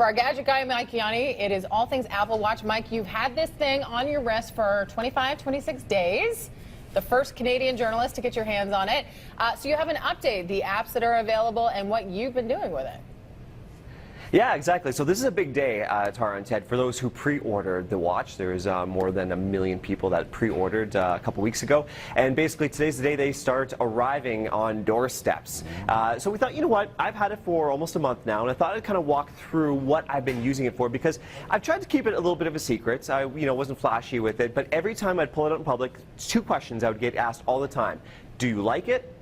For our Gadget Guy Mike Yawney, it is all things Apple Watch. Mike, you've had this thing on your wrist for 25, 26 days. The first Canadian journalist to get your hands on it. So you have an update, the apps that are available, and what you've been doing with it. Yeah, exactly. So this is a big day, Tara and Ted, for those who pre-ordered the watch. There's more than 1 million people that pre-ordered a couple weeks ago. And basically today's the day they start arriving on doorsteps. So we thought, you know what, I've had it for almost a month now, and I thought I'd kind of walk through what I've been using it for, because I've tried to keep it a little bit of a secret. I wasn't flashy with it, but every time I'd pull it out in public, 2 questions I would get asked all the time. Do you like it?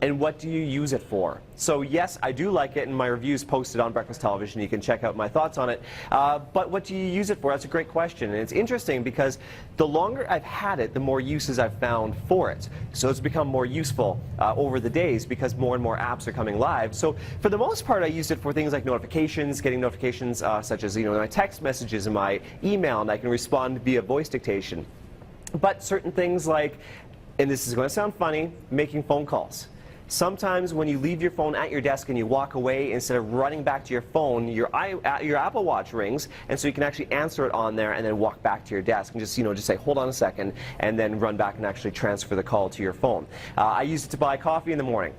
And what do you use it for? So yes, I do like it, and my review's posted on Breakfast Television. You can check out my thoughts on it. But what do you use it for? That's a great question. And it's interesting because the longer I've had it, the more uses I've found for it. So it's become more useful over the days because more and more apps are coming live. So for the most part, I used it for things like notifications, getting notifications such as my text messages and my email, and I can respond via voice dictation. But certain things like, and this is going to sound funny, making phone calls. Sometimes when you leave your phone at your desk and you walk away, instead of running back to your phone, your Apple Watch rings, and so you can actually answer it on there and then walk back to your desk and just say, hold on a second, and then run back and actually transfer the call to your phone. I used it to buy coffee in the morning,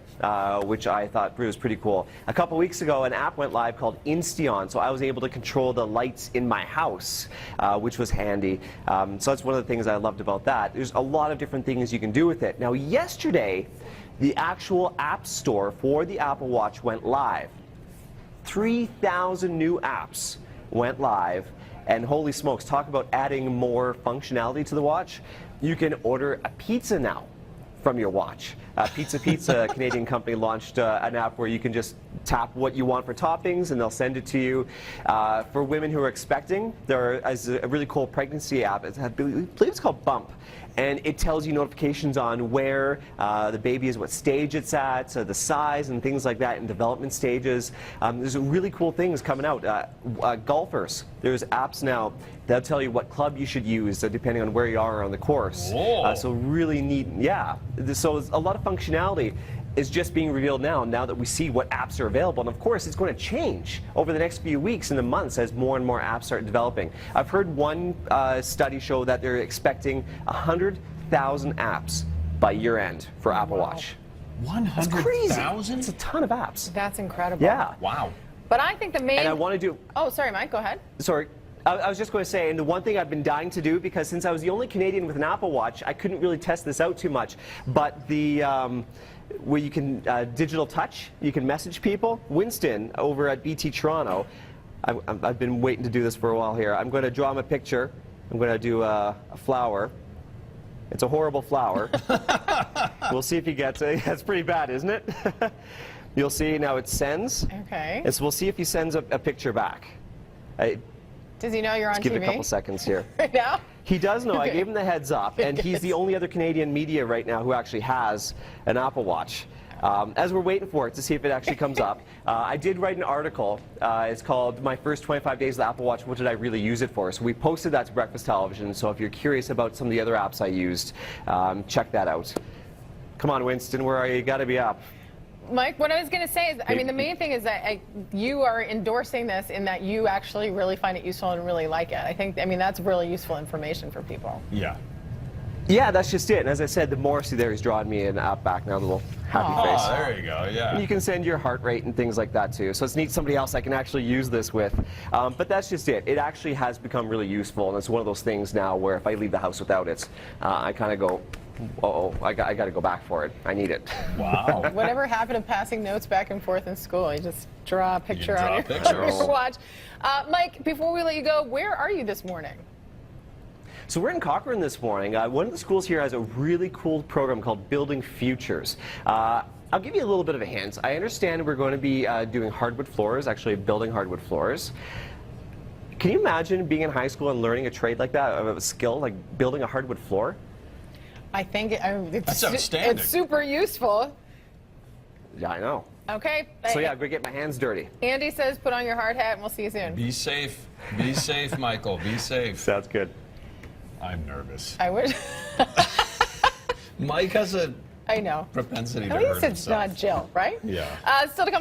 which I thought was pretty cool. A couple weeks ago, an app went live called Insteon, so I was able to control the lights in my house, which was handy. So that's one of the things I loved about that. There's a lot of different things you can do with it. Now, yesterday, the actual app store for the Apple Watch went live. 3,000 new apps went live, and holy smokes, talk about adding more functionality to the watch. You can order a pizza now from your watch. Pizza, a Canadian company, launched an app where you can just tap what you want for toppings and they'll send it to you. For women who are expecting, there is a really cool pregnancy app. I believe it's called Bump. And it tells you notifications on where the baby is, what stage it's at, the size and things like that in development stages. There's really cool things coming out. Golfers, there's apps now that'll tell you what club you should use depending on where you are on the course. So really neat, yeah. So a lot of functionality is just being revealed now that we see what apps are available. And of course, it's going to change over the next few weeks and the months as more and more apps start developing. I've heard one study show that they're expecting 100,000 apps by year end for Apple Watch. 100,000? It's a ton of apps. That's incredible. Yeah. Wow. But I think the main... And I want to do... Oh, sorry, Mike, go ahead. Sorry. I was just going to say, and the one thing I've been dying to do, because since I was the only Canadian with an Apple Watch, I couldn't really test this out too much, but the where you can digital touch, you can message people. Winston over at BT Toronto, I've been waiting to do this for a while here. I'm going to draw him a picture. I'm going to do a flower. It's a horrible flower. We'll see if he gets it. That's pretty bad, isn't it? You'll see now it sends. Okay. And so we'll see if he sends a picture back. Does he know you're on TV? Give it a couple seconds here. Right now? He does know. I gave him the heads up, and he's the only other Canadian media right now who actually has an Apple Watch. As we're waiting for it to see if it actually comes up, I did write an article. It's called My First 25 Days of the Apple Watch, What Did I Really Use It For? So we posted that to Breakfast Television, so if you're curious about some of the other apps I used, check that out. Come on, Winston, where are you? You got to be up. Mike, what I was going to say is, I mean, the main thing is that you are endorsing this in that you actually really find it useful and really like it. I mean, that's really useful information for people. Yeah. Yeah, that's just it. And as I said, the Morrissey there is drawing me an app back now, the little happy face. Oh, there you go, yeah. And you can send your heart rate and things like that, too. So it's neat somebody else I can actually use this with. But that's just it. It actually has become really useful, and it's one of those things now where if I leave the house without it, I kind of go, uh-oh, I got to go back for it. I need it. Wow. Whatever happened to passing notes back and forth in school? You just draw a picture on your watch. Mike, before we let you go, where are you this morning? So we're in Cochrane this morning. One of the schools here has a really cool program called Building Futures. I'll give you a little bit of a hint. I understand we're going to be doing hardwood floors, actually building hardwood floors. Can you imagine being in high school and learning a trade like that, a skill like building a hardwood floor? I think that's outstanding. It's super useful. Yeah, I know. Okay. So yeah, I'm going to get my hands dirty. Andy says put on your hard hat and we'll see you soon. Be safe. Be safe, Michael. Be safe. Sounds good. I'm nervous. I would. Mike has a I know. propensity to At hurt least it's himself. not Jill, right? Yeah. Still to come.